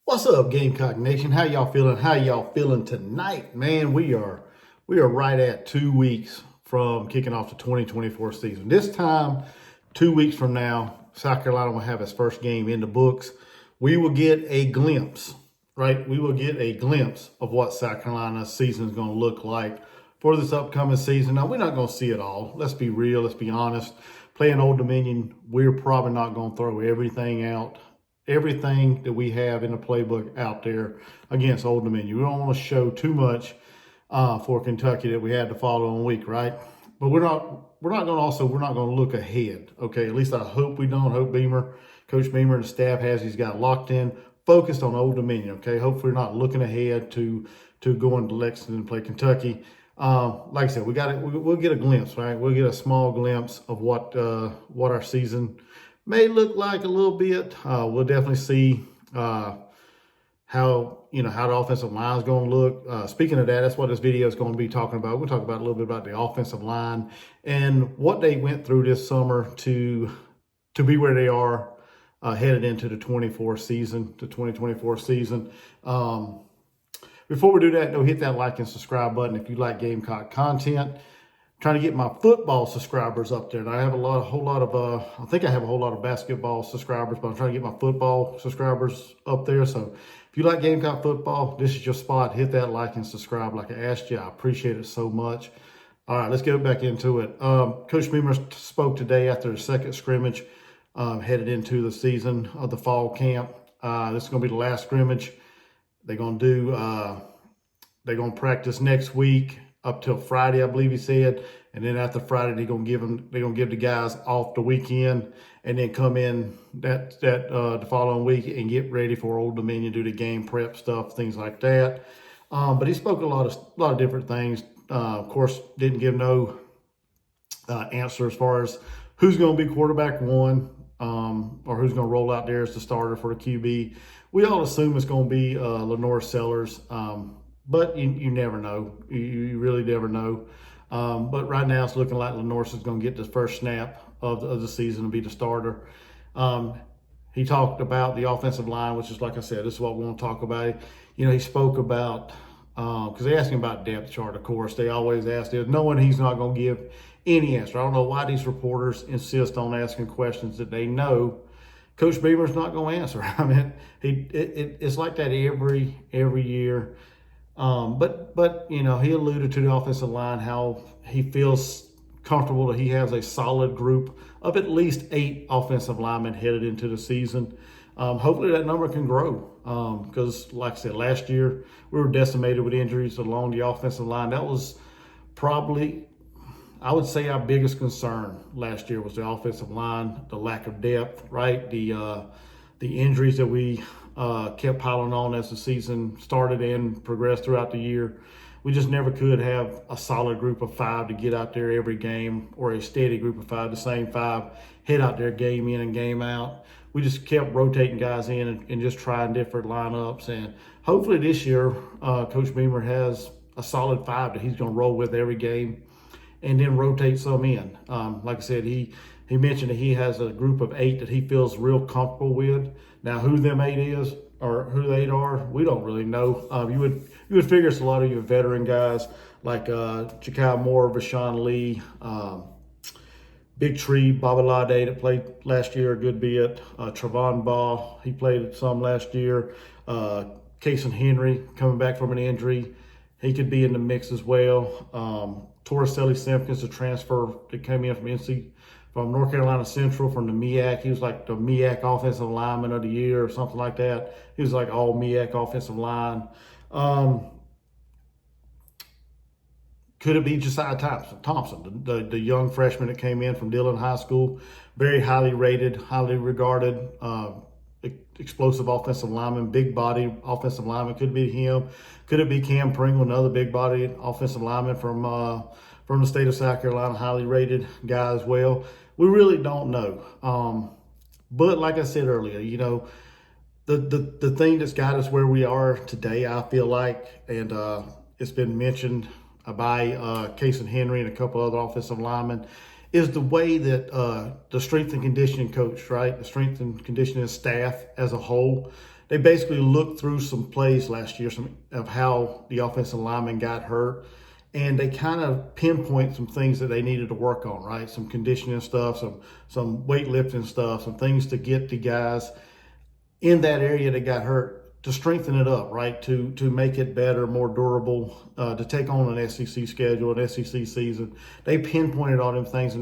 What's up, Gamecock Nation? How y'all feeling? How y'all feeling tonight? Man, we are right at 2 weeks from kicking off the 2024 season. This time, 2 weeks from now, South Carolina will have its first game in the books. We will get a glimpse, right? We will get a glimpse of what South Carolina's season is going to look like for this upcoming season. Now, we're not going to see it all. Let's be real. Let's be honest. Playing Old Dominion, we're probably not going to throw everything that we have in the playbook out there against Old Dominion. We don't want to show too much for Kentucky that we had the following week, right? But we're not going to look ahead. Okay, at least I hope we don't. Hope Coach Beamer and the staff has these guys locked in, focused on Old Dominion. Okay, hopefully we're not looking ahead to going to Lexington and play Kentucky. Like I said, we'll get a glimpse, right? We'll get a small glimpse of what our season may look like a little bit. We'll definitely see how the offensive line is going to look. Speaking of that, that's what this video is going to be talking about. We'll talk about a little bit about the offensive line and what they went through this summer to be where they are headed into the 2024 season. Before we do that, though, hit that like and subscribe button if you like Gamecock content. Trying to get my football subscribers up there. And I have I think I have a whole lot of basketball subscribers, but I'm trying to get my football subscribers up there. So if you like Gamecock football, this is your spot. Hit that like and subscribe like I asked you. I appreciate it so much. All right, let's get back into it. Coach Beamer spoke today after the second scrimmage, headed into the season of the fall camp. This is going to be the last scrimmage. They're going to practice next week up till Friday, I believe he said, and then after Friday they're gonna give the guys off the weekend, and then come in the following week and get ready for Old Dominion, do the game prep stuff, things like that. But he spoke a lot of different things. Of course, didn't give no answer as far as who's going to be quarterback one, or who's going to roll out there as the starter for the QB. We all assume it's going to be Lenore Sellers. But you never know. You really never know. But right now it's looking like Lenore's is going to get the first snap of the season and be the starter. He talked about the offensive line, which is, like I said, this is what we want to talk about. He spoke about, because they asked him about depth chart, of course. They always ask this, knowing he's not going to give any answer. I don't know why these reporters insist on asking questions that they know Coach Beamer's not going to answer. I mean, it's like that every year. But he alluded to the offensive line, how he feels comfortable that he has a solid group of at least 8 offensive linemen headed into the season. Hopefully that number can grow, because like I said, last year we were decimated with injuries along the offensive line. That was probably, I would say, our biggest concern last year was the offensive line, the lack of depth, right? The injuries that we kept piling on as the season started and progressed throughout the year. We just never could have a solid group of 5 to get out there every game, or a steady group of 5, the same 5, head out there game in and game out. We just kept rotating guys in and just trying different lineups. And hopefully this year, Coach Beamer has a solid 5 that he's going to roll with every game, and then rotate some in. Like I said, he mentioned that he has a group of 8 that he feels real comfortable with. Now, who them 8 is, or who the 8 are, we don't really know. You would figure it's a lot of your veteran guys like Jakai Moore, Vashawn Lee, Big Tree, Babalade that played last year a good bit, Travon Ball, he played some last year, Kason Henry coming back from an injury, he could be in the mix as well. Torricelli Simpkins, a transfer that came in from North Carolina Central, from the MEAC. He was like the MEAC Offensive Lineman of the Year or something like that. He was like all MEAC offensive line. Could it be Josiah Thompson, the young freshman that came in from Dillon High School? Very highly rated, highly regarded, explosive offensive lineman, big body offensive lineman. Could be him. Could it be Cam Pringle, another big body offensive lineman from the state of South Carolina, highly rated guy as well? We really don't know. But like I said earlier, the thing that's got us where we are today, I feel like, and it's been mentioned by Kason Henry and a couple other offensive linemen, is the way that the strength and conditioning coach, right, the strength and conditioning staff as a whole, they basically looked through some plays last year, some of how the offensive lineman got hurt, and they kind of pinpoint some things that they needed to work on, right? Some conditioning stuff, some weightlifting stuff, some things to get the guys in that area that got hurt to strengthen it up, right? To make it better, more durable, to take on an SEC schedule, an SEC season. They pinpointed all them things,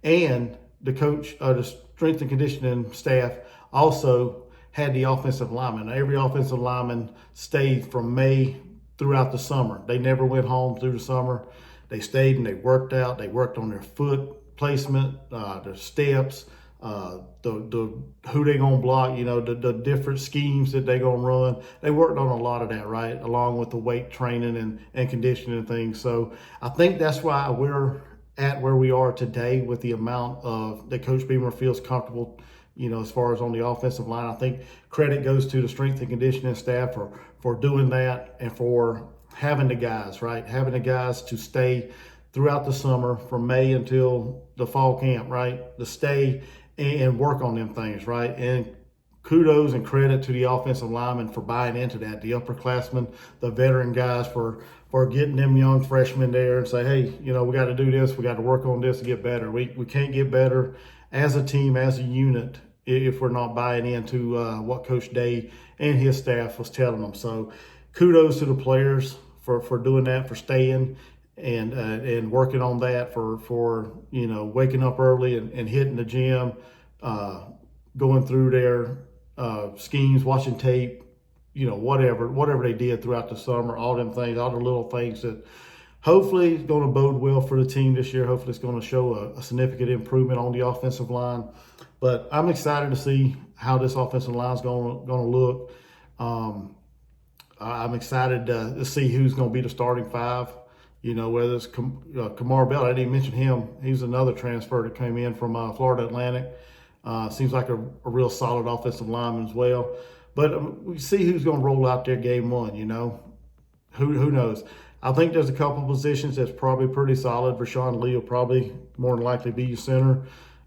and the coach, the strength and conditioning staff also had the offensive lineman. Every offensive lineman stayed from May throughout the summer. They never went home through the summer. They stayed and they worked out. They worked on their foot placement, their steps, the who they gonna block, the different schemes that they gonna run. They worked on a lot of that, right, along with the weight training and conditioning and things. So I think that's why we're at where we are today with the amount of that Coach Beamer feels comfortable, as far as on the offensive line. I think credit goes to the strength and conditioning staff for doing that and for having the guys, right? Having the guys to stay throughout the summer from May until the fall camp, right? To stay and work on them things, right? And kudos and credit to the offensive linemen for buying into that. The upperclassmen, the veteran guys for getting them young freshmen there and say, hey, we got to do this. We got to work on this to get better. We can't get better as a team, as a unit, if we're not buying into what Coach Day and his staff was telling them. So kudos to the players for doing that, for staying and working on that, for waking up early and hitting the gym, going through their schemes, watching tape, whatever they did throughout the summer, all them things, all the little things that hopefully is going to bode well for the team this year. Hopefully it's going to show a significant improvement on the offensive line. But I'm excited to see how this offensive line is going to look. I'm excited to see who's going to be the starting five. Whether it's Kamar Bell, I didn't even mention him. He's another transfer that came in from Florida Atlantic. Seems like a real solid offensive lineman as well. But we see who's going to roll out there game one, Who knows? I think there's a couple positions that's probably pretty solid. Rashawn Lee will probably more than likely be your center.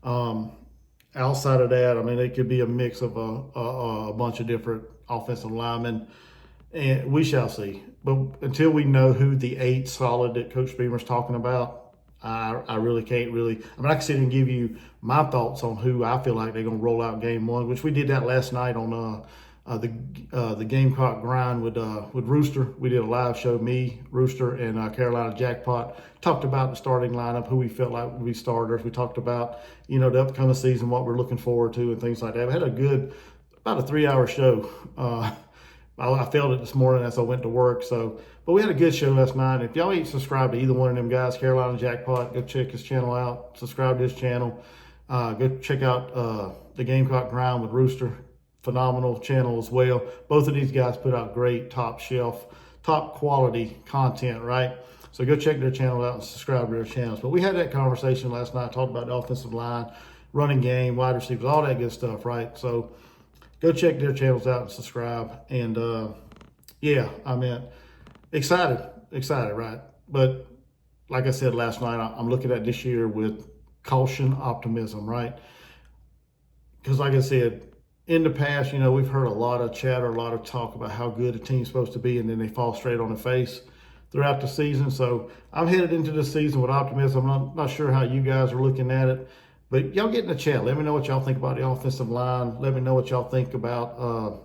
Outside of that, it could be a mix of a bunch of different offensive linemen. And we shall see. But until we know who the 8 solid that Coach Beamer's talking about, I really can't I can sit and give you my thoughts on who I feel like they're going to roll out game one, which we did that last night on the Gamecock grind with Rooster. We did a live show, me, Rooster, and Carolina Jackpot. Talked about the starting lineup, who we felt like would be starters. We talked about, the upcoming season, what we're looking forward to and things like that. We had about a 3-hour show. I felt it this morning as I went to work. But we had a good show last night. If y'all ain't subscribed to either one of them guys, Carolina Jackpot, go check his channel out. Subscribe to his channel. Go check out the Gamecock Grind with Rooster. Phenomenal channel as well. Both of these guys put out great top shelf, top quality content, right? So go check their channel out and subscribe to their channels. But we had that conversation last night, talked about the offensive line, running game, wide receivers, all that good stuff, right? So go check their channels out and subscribe. And excited, right? But like I said last night, I'm looking at this year with caution, optimism, right? Because like I said, in the past, we've heard a lot of chatter, a lot of talk about how good a team's supposed to be, and then they fall straight on the face throughout the season. So I'm headed into the season with optimism. I'm not sure how you guys are looking at it, but y'all get in the chat. Let me know what y'all think about the offensive line. Let me know what y'all think about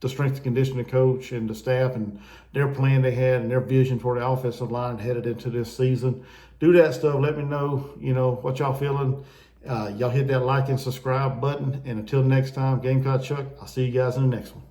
the strength and conditioning coach and the staff and their plan they had and their vision for the offensive line headed into this season. Do that stuff. Let me know, what y'all feeling. Y'all hit that like and subscribe button. And until next time, Gamecock Chuck, I'll see you guys in the next one.